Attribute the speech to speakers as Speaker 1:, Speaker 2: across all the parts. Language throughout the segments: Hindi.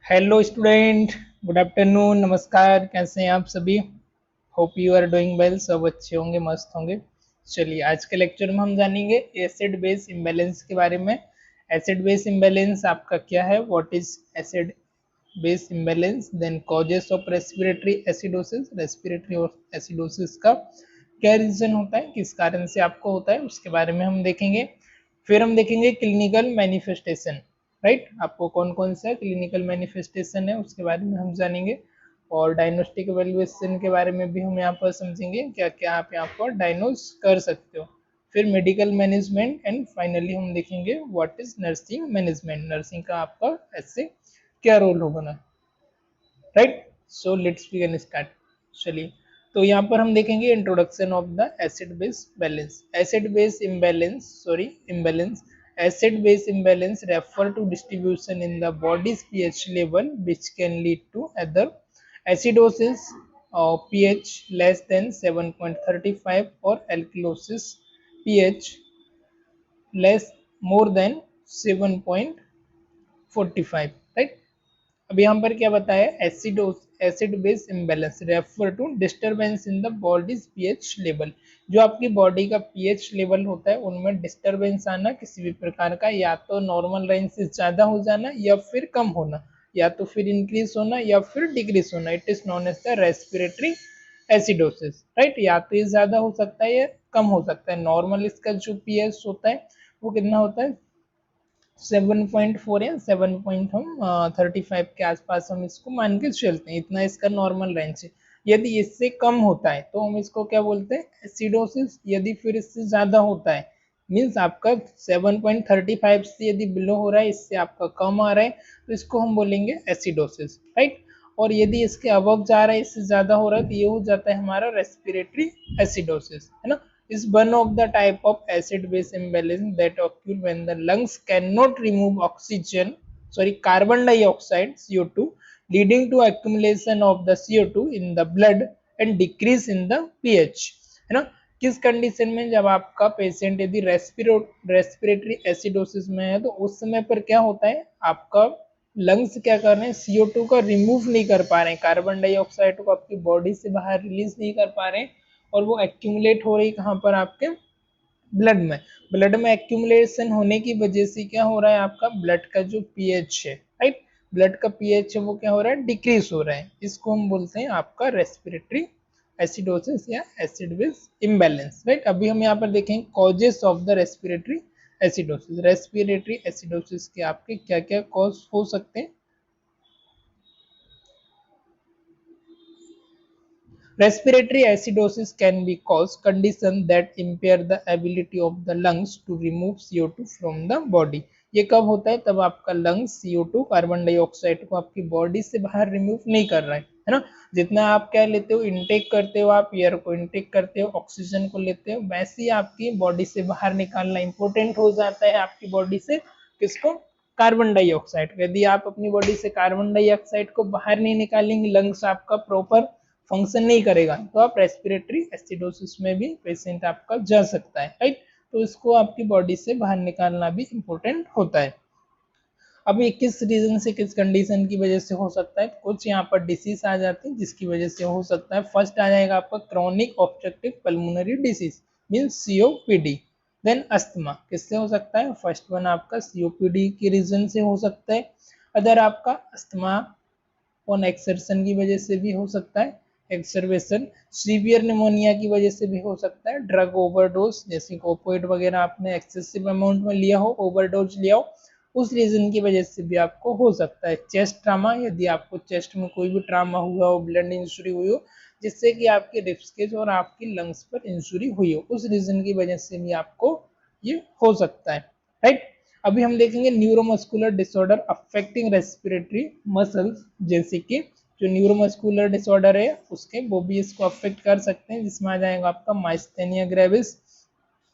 Speaker 1: हेलो स्टूडेंट, गुड आफ्टरनून, नमस्कार। कैसे हैं आप सभी? Hope you are doing well. सब अच्छे होंगे, मस्त होंगे। चलिए, आज के लेक्चर में हम जानेंगे एसिड बेस इम्बैलेंस के बारे में। एसिड बेस इम्बैलेंस आपका क्या है, what is acid base imbalance, then causes of respiratory acidosis. Respiratory acidosis का क्या रीजन होता है, किस कारण से आपको होता है, उसके बारे में हम देखेंगे। फिर हम देखेंगे क्लिनिकल मैनिफेस्टेशन, राइट। आपको कौन कौन सा क्लिनिकल मैनिफेस्टेशन है उसके बारे में हम जानेंगे। और डायग्नोस्टिक एवेल्युएशन के बारे में भी हम यहाँ पर समझेंगे, क्या क्या आप यहाँ पर डायग्नोस कर सकते हो। फिर मेडिकल मैनेजमेंट एंड फाइनली हम देखेंगे what is nursing management. Nursing का आपका ऐसे क्या रोल होगा ना, right. So let's begin start. चलिए, तो यहाँ पर हम देखेंगे introduction of the acid base balance. Acid base imbalance, sorry imbalance, acid base imbalance refer to distribution in the body's pH level which can lead to either acidosis or pH less than 7.35 or alkalosis pH less more than 7.45, right. अब यहाँ पर क्या बताया, acid base imbalance refer to disturbance in the body's pH level. जो आपकी बॉडी का पीएच लेवल होता है उनमें डिस्टरबेंस आना किसी भी प्रकार का, या तो नॉर्मल रेंज से ज्यादा हो जाना या फिर कम होना, या तो फिर इंक्रीज होना या फिर डिक्रीज होना, it is known as the respiratory acidosis, right. या तो ये ज्यादा हो सकता है या कम हो सकता है। नॉर्मल इसका जो पीएच होता है वो कितना होता है, 7.4 या 7.35 के आसपास हम इसको मान के चलते हैं, इतना इसका नॉर्मल रेंज है। यदि इससे कम होता है तो हम इसको क्या बोलते हैं, एसिडोसिस। यदि फिर इससे ज्यादा होता है, मीन्स आपका 7.35 से यदि बिलो हो रहा है, इससे आपका कम आ रहा है, तो इसको हम बोलेंगे एसिडोसिस, राइट। और यदि इसके अबव जा रहा है, इससे ज्यादा हो रहा है, तो ये हो जाता है हमारा रेस्पिरेटरी एसिडोसिस, है ना। is one of the type of acid base imbalance that occur when the lungs cannot remove oxygen, sorry, carbon dioxide CO2, leading to accumulation of the CO2 in the blood and decrease in the pH, है ना। किस कंडीशन में, जब आपका पेशेंट यदि रेस्पिरेटरी एसिडोसिस में है, तो उस समय पर क्या होता है, आपका लंग्स क्या कर रहे हैं, CO2 का रिमूव नहीं कर पा रहे हैं, कार्बन डाइऑक्साइड को आपकी बॉडी से बाहर रिलीज नहीं कर पा रहे हैं, और वो एक्यूमुलेट हो रही कहाँ पर, आपके ब्लड में। ब्लड में एक्यूमुलेशन होने की वजह से क्या हो रहा है, आपका ब्लड का जो पीएच है, राइट, ब्लड का पीएच है वो क्या हो रहा है, डिक्रीज हो रहा है। इसको हम बोलते हैं आपका रेस्पिरेटरी एसिडोसिस या एसिड बेस इम्बैलेंस, राइट। अभी हम यहाँ पर देखेंगे causes of the respiratory acidosis. Respiratory acidosis के आपके क्या क्या कॉज हो सकते हैं। Respiratory acidosis can be caused condition that impair the ability of the lungs to remove CO2 from the body। ये कब होता है, तब आपका लंग्स CO2 कार्बन डाइऑक्साइड को आपकी बॉडी से बाहर रिमूव नहीं कर रहा है ना। जितना आप क्या लेते हो, इनटेक करते हो, आप एयर को इनटेक करते हो, ऑक्सीजन को लेते हो, वैसे ही आपकी बॉडी से बाहर निकालना इंपॉर्टेंट हो जाता है आपकी बॉडी से, किसको, कार्बन डाइऑक्साइड। यदि आप अपनी बॉडी से कार्बन डाइऑक्साइड को बाहर नहीं निकालेंगे, लंग्स आपका प्रॉपर फंक्शन नहीं करेगा, तो आप रेस्पिरेटरी एसिडोसिस में भी पेशेंट आपका जा सकता है, राइट। तो इसको आपकी बॉडी से बाहर निकालना भी इम्पोर्टेंट होता है। अब ये किस रीजन से, किस कंडीशन की वजह से हो सकता है, कुछ यहाँ पर डिसीज आ जाती है जिसकी वजह से हो सकता है। फर्स्ट आ जाएगा आपका chronic obstructive pulmonary disease, means COPD. Then asthma, किससे हो सकता है, फर्स्ट वन आपका सीओपीडी के रीजन से हो सकता है। अदर आपका अस्थमा ऑन एक्सर्शन की वजह से भी हो सकता है, एक्सर्वेशन। सीवियर निमोनिया की वजह से भी हो सकता है। ड्रग ओवरडोज, जैसे ओपोइड वगैरह आपने एक्सेसिव अमाउंट में लिया हो, ओवरडोज लिया हो, उस रीजन की वजह से भी आपको हो सकता है। चेस्ट ट्रामा, यदि आपको चेस्ट में कोई भी ट्रामा हुआ हो, ब्लड इंजुरी हुई हो, जिससे कि आपके रिब्स केज और आपकी लंग्स पर इंजुरी हुई हो, उस रीजन की वजह से भी आपको ये हो सकता है, राइट। अभी हम देखेंगे neuromuscular disorder affecting respiratory muscles, जैसे कि जो न्यूरोमस्कुलर डिसऑर्डर है उसके वो भी इसको अफेक्ट कर सकते हैं, जिसमें आ जाएगा आपका माइस्थेनिया ग्रेविस,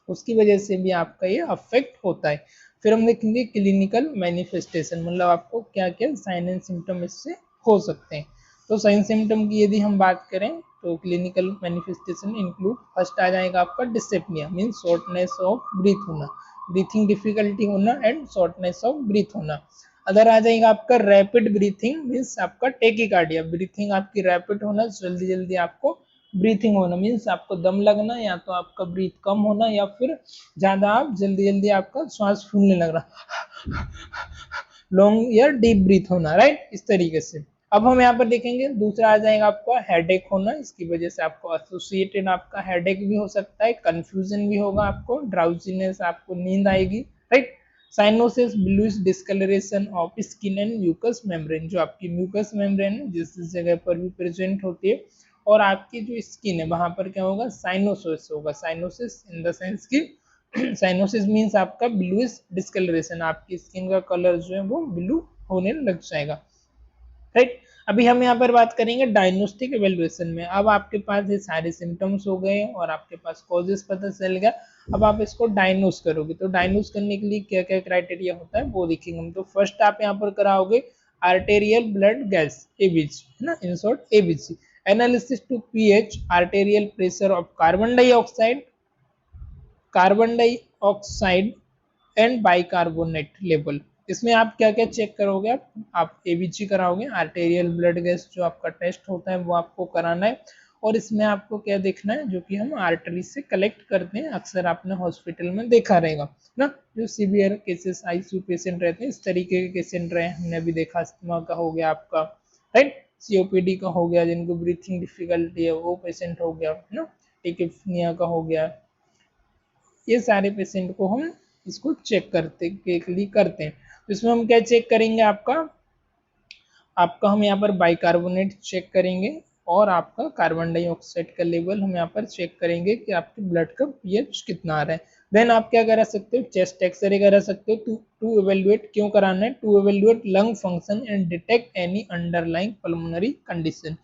Speaker 1: उसकी वजह से भी आपका ये अफेक्ट होता है। फिर हम देखेंगे क्लिनिकल मैनिफेस्टेशन, मतलब आपको क्या क्या साइन एंड सिम्टम इससे हो सकते हैं। तो साइन सिम्टम की यदि हम बात करें तो क्लिनिकल मैनिफेस्टेशन इंक्लूड, फर्स्ट आ जाएगा आपका डिसेप्निया, मीन्स शॉर्टनेस ऑफ ब्रीथ होना, ब्रीथिंग डिफिकल्टी होना एंड शॉर्टनेस ऑफ ब्रीथ होना। अदर आ जाएगा आपका रैपिड ब्रीथिंग, मीन्स आपका टेकिकार्डिया, ब्रीथिंग आपकी रैपिड होना, जल्दी जल्दी आपको ब्रीथिंग होना, मीन्स आपको दम लगना, या तो आपका ब्रीथ कम होना, या फिर ज्यादा आप जल्दी जल्दी आपका श्वास फूलने लग रहा, लॉन्ग या डीप ब्रीथ होना, राइट, इस तरीके से। अब हम यहाँ पर देखेंगे दूसरा आ जाएगा आपका हेडेक होना, इसकी वजह से आपको एसोसिएटेड आपका हेडेक भी हो सकता है, कंफ्यूजन भी होगा, आपको ड्राउजीनेस, आपको नींद आएगी, right. Cyanosis, bluish discoloration of skin and mucous membrane, जो आपकी म्यूकस मेम्ब्रेन है जिस जगह पर भी प्रेजेंट होती है, और आपकी जो स्किन है वहां पर क्या होगा, साइनोसिस होगा। साइनोसिस इन द सेंस की साइनोसिस मीन्स आपका ब्लूइश डिस्कलरेशन, आपकी स्किन का कलर जो है वो ब्लू होने लग जाएगा, राइट। अभी हम यहाँ पर बात करेंगे डायग्नोस्टिक एवेल्युएशन में। अब आपके पास ये सारे सिम्टम्स हो गए और आपके पास कॉजेस पता चल गया, अब आप इसको डायग्नोस करोगे। तो डायग्नोस करने के लिए क्या क्या क्राइटेरिया होता है वो देखेंगे हम। तो फर्स्ट आप यहाँ पर कराओगे आर्टेरियल ब्लड गैस, एबीजी, है ना, in short ABG, analysis to pH, arterial pressure of carbon dioxide and bicarbonate level. इसमें आप क्या क्या चेक करोगे, आप एबीजी कराओगे, आर्टेरियल ब्लड गैस जो आपका टेस्ट होता है वो आपको कराना है, और इसमें आपको क्या देखना है, जो कि हम आर्टरी से कलेक्ट करते हैं, अक्सर आपने हॉस्पिटल में देखा रहेगा ना, जो सीवियर केसेस आईसीयू पेशेंट रहते हैं, इस तरीके के पेशेंट रहे, हमने अभी देखा, अस्थमा का हो गया आपका, राइट, सीओपीडी का हो गया, जिनको ब्रीथिंग डिफिकल्टी है वो पेशेंट हो गया, है ना, टिकिफनिया का हो गया, ये सारे पेशेंट को हम इसको चेक करते हैं। तो इसमें हम क्या चेक करेंगे, आपका आपका हम यहाँ पर बाइकार्बोनेट चेक करेंगे, और आपका कार्बन डाइऑक्साइड का लेवल हम यहाँ पर चेक करेंगे कि आपके ब्लड का पीएच कितना आ रहा है। देन आप क्या करा सकते हो, चेस्ट एक्सरे करा सकते हो, टू एवेल्युएट, क्यों कराना है, to evaluate lung function and detect any underlying pulmonary condition.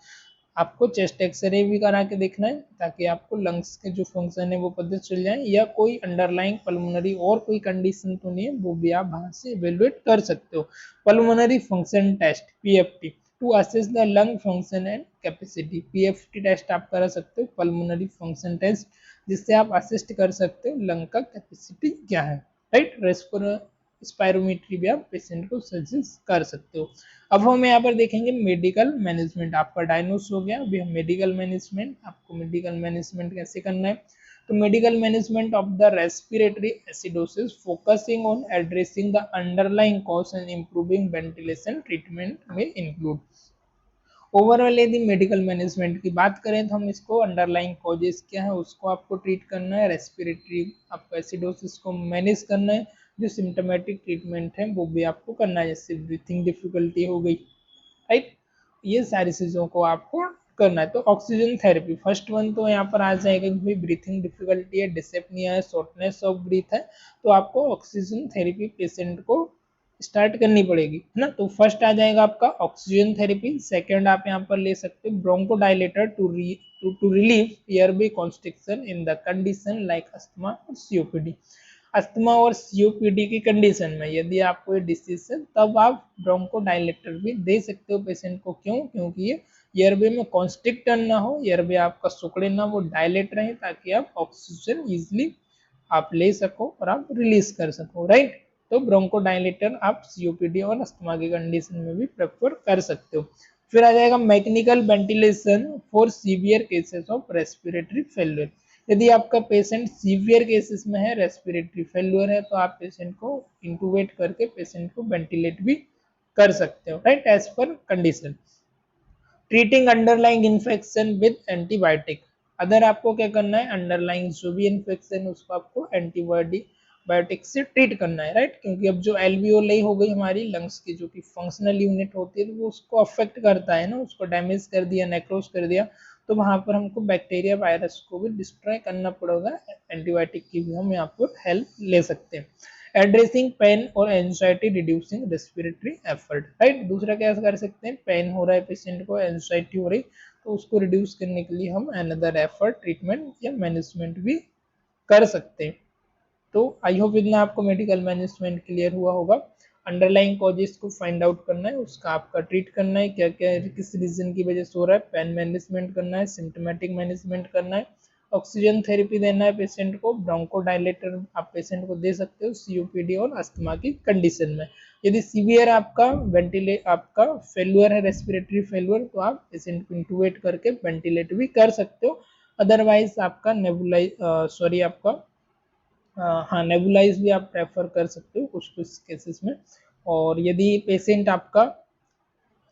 Speaker 1: आपको चेस्ट एक्सरे भी करा के देखना है, ताकि आपको लंग्स के जो फंक्शन है वो पता चल जाए, या कोई अंडरलाइंग पल्मोनरी और कोई कंडीशन तो नहीं है, वो भी आप वहां से इवेलुएट कर सकते हो। Pulmonary function test, PFT, to assess the lung function and capacity, PFT test आप करा सकते हो, पल्मोनरी फंक्शन टेस्ट, जिससे आप असिस्ट कर सकते हो लंग का कैपेसिटी क्या है, राइट। स्पायरोमीट्री भी आप पेशेंट को सजेस्ट कर सकते हो। अब हम यहाँ पर देखेंगे मेडिकल मैनेजमेंट, आपका डायग्नोस हो गया, अभी हम मेडिकल मैनेजमेंट, आपको मेडिकल मैनेजमेंट कैसे करना है। तो medical management of the respiratory acidosis focusing on addressing the underlying cause and improving ventilation treatment में इंक्लूड। ओवरऑल यदि मेडिकल मैनेजमेंट की बात करें तो हम इसको अंडरलाइंग कॉजेस क्या है उसको आपको ट्रीट करना है, रेस्पिरेटरी आपको एसिडोसिस को मैनेज करना है, जो सिम्टोमेटिक ट्रीटमेंट है वो भी आपको करना है, जैसे ब्रीथिंग डिफिकल्टी हो गई, राइट, ये सारी चीज़ों को आपको करना है। तो ऑक्सीजन थेरेपी फर्स्ट वन तो यहाँ पर आ जाएगा कि भाई ब्रीथिंग डिफिकल्टी है, डिसेप्निया है, शॉर्टनेस ऑफ ब्रीथ है, तो आपको ऑक्सीजन थेरेपी पेशेंट को स्टार्ट करनी पड़ेगी, है ना। तो फर्स्ट आ जाएगा आपका ऑक्सीजन थेरेपी। सेकंड आप यहाँ पर ले सकते हो bronchodilator to relieve airway constriction in the condition like asthma और सीओपीडी। अस्थमा और सीओपीडी की कंडीशन में यदि आपको ये डिसीज है तब आप ब्रोंकोडाइलेटर भी दे सकते हो पेशेंट को, क्यों, क्योंकि ये एयरवे में कॉन्स्ट्रिक्टर ना हो, एयरवे आपका सुकड़े ना, वो डायलेट रहे, ताकि आप ऑक्सीजन इजिली आप ले सको और आप रिलीज कर सको, राइट। तो ब्रोंकोडाइलेटर आप सीओपीडी और अस्थमा की कंडीशन में भी प्रेफर कर सकते हो। फिर आ जाएगा mechanical ventilation for severe cases of respiratory failure. यदि आपका पेशेंट सीवियर केसेस में है, रेस्पिरेटरी फेल्यूर है, तो आप पेशेंट को इंटूबेट करके पेशेंट को वेंटिलेट भी कर सकते हो, right, as per condition. Treating underlying infection with antibiotic, other आपको क्या करना है, अंडरलाइंग जो भी इन्फेक्शन है उसको आपको एंटीबायोटिक से ट्रीट करना है, राइट, क्योंकि अब जो एल्वियोलाई हो गई हमारी लंग्स की जो कि फंक्शनल यूनिट होती है, तो वो उसको अफेक्ट करता है ना, उसको डैमेज कर दिया, नेक्रोस कर दिया, तो वहां पर हमको बैक्टीरिया वायरस को भी डिस्ट्रॉय करना पड़ेगा, एंटीबायोटिक की भी हम यहाँ पर हेल्प ले सकते हैं। एड्रेसिंग पेन और anxiety reducing respiratory effort, right, दूसरा क्या कर सकते हैं, पेन हो रहा है पेशेंट को, एंजाइटी हो रही, तो उसको रिड्यूस करने के लिए हम अनदर एफर्ट ट्रीटमेंट या मैनेजमेंट भी कर सकते हैं। तो आई होप इतना आपको मेडिकल मैनेजमेंट क्लियर हुआ होगा। अंडरलाइंग कॉजेस को फाइंड आउट करना है, उसका आपका ट्रीट करना है, क्या क्या किस रीजन की वजह से हो रहा है, पेन मैनेजमेंट करना है, सिम्टोमेटिक मैनेजमेंट करना है, ऑक्सीजन थेरेपी देना है पेशेंट को, ब्रोंकोडाइलेटर आप पेशेंट को दे सकते हो सीओपीडी और अस्थमा की कंडीशन में। यदि सीवियर आपका आपका फेल्यूर है, रेस्पिरेटरी फेल्यूर, तो आप पेशेंट को इंटूबेट करके वेंटिलेट भी कर सकते हो। अदरवाइज आपका हाँ नेबुलाइज भी आप प्रेफर कर सकते हो कुछ कुछ केसेस में। और यदि पेशेंट आपका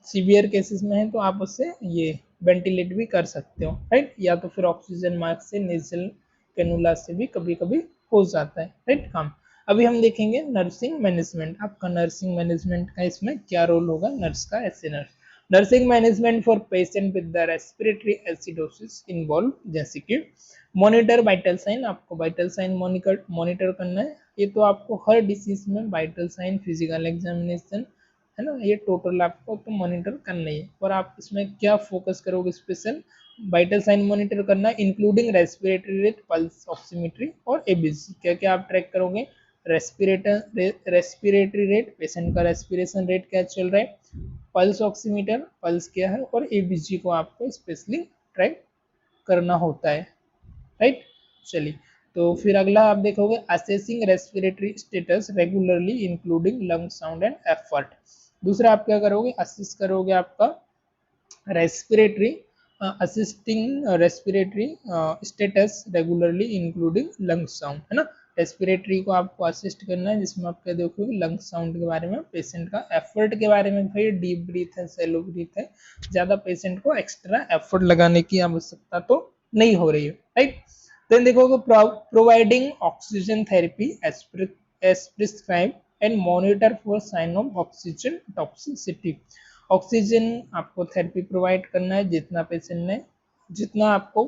Speaker 1: सीवियर केसेस में है तो आप उससे ये वेंटिलेट भी कर सकते हो, राइट। या तो फिर ऑक्सीजन मास्क से, नेजल कैनुला से भी कभी कभी हो जाता है, राइट काम। अभी हम देखेंगे नर्सिंग मैनेजमेंट। आपका नर्सिंग मैनेजमेंट का इसमें क्या रोल होगा नर्स का, ऐसे nurse. Nursing management for patient with the respiratory acidosis involve, जैसे कि मॉनिटर वाइटल साइन, आपको वाइटल साइन मॉनिटर करना है। ये तो आपको हर डिसीज में वाइटल साइन, फिजिकल एग्जामिनेशन, है ना, ये टोटल आपको तो मॉनिटर करना ही है। और आप इसमें क्या फोकस करोगे, स्पेशल वाइटल साइन मॉनिटर करना, including respiratory rate, pulse oximetry और एबीसी। क्या क्या आप ट्रैक करोगे, रेस्पिरेटरी रेट, पेशेंट का रेस्पिरेशन रेट क्या चल रहा है, पल्स ऑक्सीमीटर, पल्स क्या है, और एबीसी को आपको स्पेशली ट्रैक करना होता है, राइट। चलिए, तो फिर अगला आप देखोगे assessing respiratory status regularly including lung sound and effort. दूसरा आप क्या करोगे, असिस्ट करोगे आपका respiratory assisting respiratory status regularly including lung sound, है ना। रेस्पिरेटरी को आपको असिस्ट करना है, जिसमें आप क्या देखोगे लंग साउंड के बारे में, पेशेंट का एफर्ट के बारे में, भाई डीप ब्रीथ है, सेलो ब्रीथ है, ज्यादा पेशेंट को एक्स्ट्रा एफर्ट लगाने की आवश्यकता तो नहीं हो रही है, राइट। देन देखोगे providing oxygen therapy as prescribe and monitor for sign of oxygen toxicity. Oxygen आपको थेरेपी प्रोवाइड करना है, जितना आपको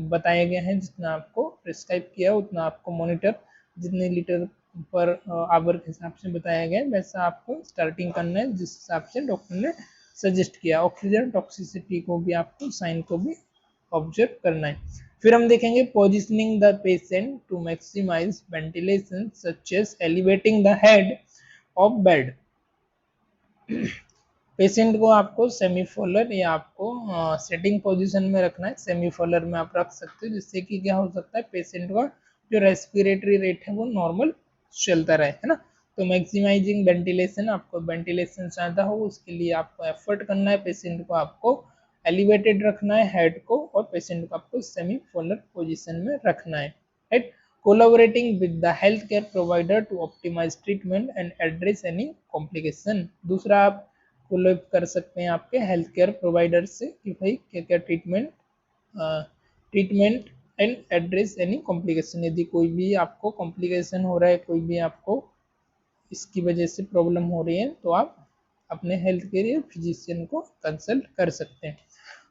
Speaker 1: बताया गया है, जितना आपको प्रिस्क्राइब किया उतना आपको मॉनिटर, जितने लीटर पर आवर के हिसाब से बताया गया है वैसा आपको स्टार्टिंग करना है, जिस हिसाब से डॉक्टर ने सजेस्ट किया। ऑक्सीजन टॉक्सिसिटी को भी आपको, साइन को भी ऑब्जर्व करना है। फिर हम देखेंगे positioning the patient to maximize ventilation such as elevating the head of bed. Patient को आपको सेमीफोलर या आपको सेटिंग पोजीशन में रखना है, सेमीफोलर में आप रख सकते हो, जिससे कि क्या हो सकता है पेशेंट का जो रेस्पिरेटरी रेट है वो नॉर्मल चलता रहे, है ना। तो मैक्सिमाइजिंग वेंटिलेशन, आपको वेंटिलेशन ज्यादा हो उसके लिए आपको एफर्ट करना है, पेशेंट को आपको एलिवेटेड रखना है हेड को, और पेशेंट को आपको सेमीफोलर पोजिशन में रखना है, right. Collaborating with the health care provider to optimise treatment and address any complication. दूसरा आप कोलैब कर सकते हैं आपके हेल्थ केयर प्रोवाइडर से कि भाई क्या क्या treatment and address any complication. यदि कोई भी आपको कॉम्प्लिकेशन हो रहा है, कोई भी आपको इसकी वजह से प्रॉब्लम हो रही है, तो आप अपने हेल्थ केयर फिजिशियन को कंसल्ट कर सकते हैं।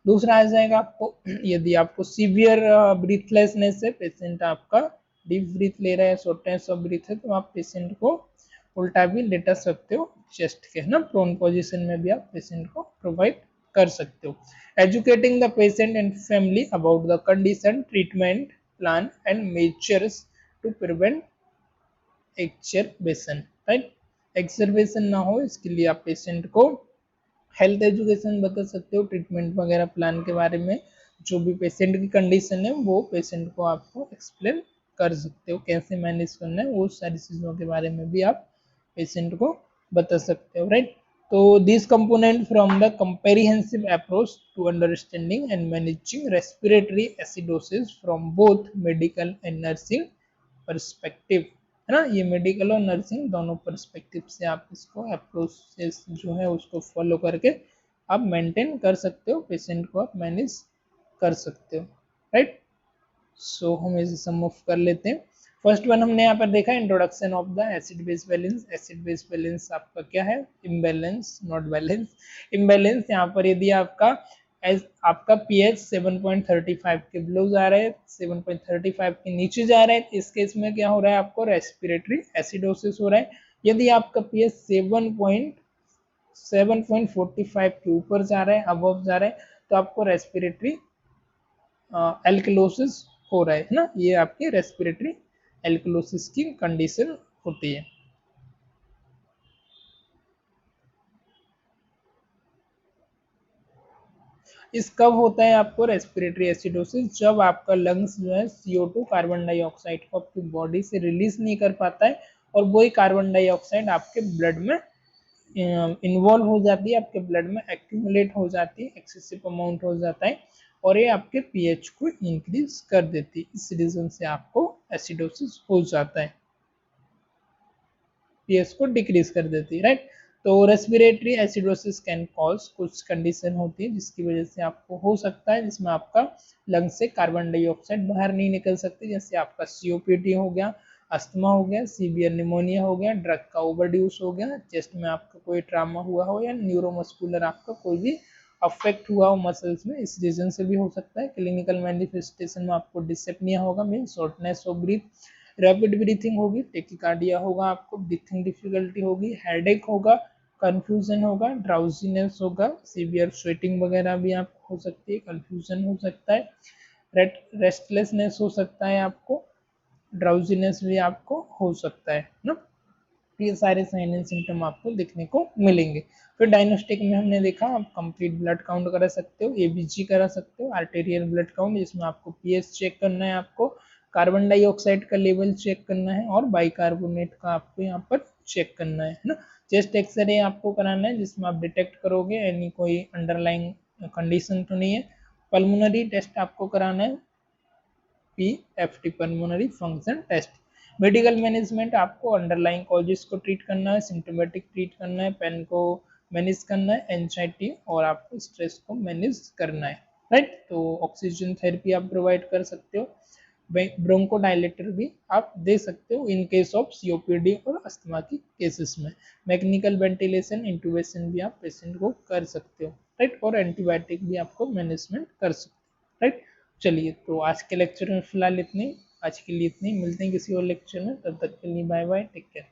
Speaker 1: दूसरा आ जाएगा आपको, यदि आपको सीवियर ब्रीथलेसनेस है, पेशेंट आपका डीप ब्रीथ ले रहा है, शॉर्टनेस ऑफ ब्रीथ है, तो आप पेशेंट को उल्टा भी लेटा सकते हो चेस्ट के, है ना, प्रोन पोजीशन में भी आप पेशेंट को प्रोवाइड कर सकते हो। Educating the patient and family about the condition, treatment plan and measures to prevent exacerbation, right. Exacerbation ना हो इसके लिए आप पेशेंट को हेल्थ एजुकेशन बता सकते हो, ट्रीटमेंट वगैरह प्लान के बारे में, जो भी पेशेंट की कंडीशन है वो पेशेंट को आपको एक्सप्लेन कर सकते हो, कैसे मैनेज करना है वो सारी चीज़ों के बारे में भी आप पेशेंट को बता सकते हो, राइट। तो this component from the comprehensive approach to understanding and managing respiratory acidosis from both medical and nursing perspective, है ना। ये मेडिकल और नर्सिंग दोनों पर्सपेक्टिव से आप इसको अप्रोच जो है उसको फॉलो करके आप मेंटेन कर सकते हो, पेशेंट को आप मैनेज कर सकते हो, राइट। सो हम इसे सम ऑफ कर लेते हैं। फर्स्ट वन हमने यहाँ पर देखा introduction of the acid base balance. Acid base balance आपका क्या है, इम्बैलेंस, नॉट बैलेंस, इम्बैलेंस। यहाँ पर यदि आपका पीएच 7.35 के बिलो जा रहा है, 7.35 के नीचे जा रहा है, इस केस में क्या हो रहा है, आपको रेस्पिरेटरी एसिडोसिस हो रहा है। यदि आपका पीएच 7.45 के ऊपर जा रहा है, अबव जा रहा है, तो आपको रेस्पिरेटरी एल्कलोसिस हो रहा है ना। ये आपके रेस्पिरेटरी एल्कलोसिस की कंडीशन होती है। इस कब होता है आपको रेस्पिरेटरी एसिडोसिस, जब आपका लंग्स जो है CO2 कार्बन डाइऑक्साइड को आपकी बॉडी से रिलीज नहीं कर पाता है, और वही कार्बन डाइऑक्साइड आपके ब्लड में इन्वॉल्व हो जाती है, आपके ब्लड में एक्यूमुलेट हो जाती है, एक्सेसिव अमाउंट हो जाता है और ये आपके पीएच को इंक्रीज कर देती है। इस रीजन से आपको एसिडोसिस हो जाता है, पीएच को डिक्रीज कर देती है, राइट। तो रेस्पिरेटरी एसिडोसिस कैन कॉज, कुछ कंडीशन होती है जिसकी वजह से आपको हो सकता है, जिसमें आपका लंग से कार्बन डाइऑक्साइड बाहर नहीं निकल सकती, जैसे आपका सीओपीडी हो गया, अस्थमा हो गया, सीवियर निमोनिया हो गया, ड्रग का ओवरड्यूस हो गया, चेस्ट में आपका कोई ट्रामा हुआ हो या न्यूरोमस्कुलर आपका कोई भी अफेक्ट हुआ हो मसल्स में, इस रीजन से भी हो सकता है। क्लिनिकल मैनिफेस्टेशन में आपको डिसेप्निया होगा, mean shortness of breath, rapid breathing होगी, टेकिकार्डिया होगा, आपको ब्रीथिंग डिफिकल्टी होगी, हेडेक होगा, कंफ्यूजन होगा, ड्राउजीनेस होगा, सीवियर स्वेटिंग वगैरह भी आपको हो सकती है, कंफ्यूजन हो सकता है, रेस्टलेसनेस हो सकता है, आपको ड्राउजीनेस भी आपको हो सकता है ना। ये सारे साइन एंड सिम्टम आपको देखने को मिलेंगे। फिर डायग्नोस्टिक में हमने देखा आप कंप्लीट ब्लड काउंट करा सकते हो, एबीजी करा सकते हो, आर्टेरियल ब्लड काउंट जिसमें आपको पीएच चेक करना है, आपको कार्बन डाइऑक्साइड का लेवल चेक करना है और बाइकार्बोनेट का आपको यहाँ पर चेक करना है ना। चेस्ट एक्सरे आपको कराना है जिसमें आप डिटेक्ट करोगे यानी कोई अंडरलाइंग कंडीशन तो नहीं है। पल्मोनरी टेस्ट आपको कराना है, PFT pulmonary function test. Medical management आपको अंडरलाइंग कॉजेस को ट्रीट करना है, सिम्टोमेटिक ट्रीट करना है, पेन को मैनेज करना है, एंजाइटी और आपको स्ट्रेस को मैनेज करना है, राइट। तो ऑक्सीजन थेरेपी आप प्रोवाइड कर सकते हो, ब्रोंकोडायलेटर भी आप दे सकते हो इन केस ऑफ सीओपीडी और अस्थमा की केसेस में। मैकेनिकल वेंटिलेशन इंट्यूबेशन भी आप पेशेंट को कर सकते हो, राइट, और एंटीबायोटिक भी आपको मैनेजमेंट कर सकते हो, राइट। चलिए, तो आज के लेक्चर में फिलहाल इतनी, आज के लिए इतनी, मिलते हैं किसी और लेक्चर में, तब तक के लिए बाय बाय, टेक केयर।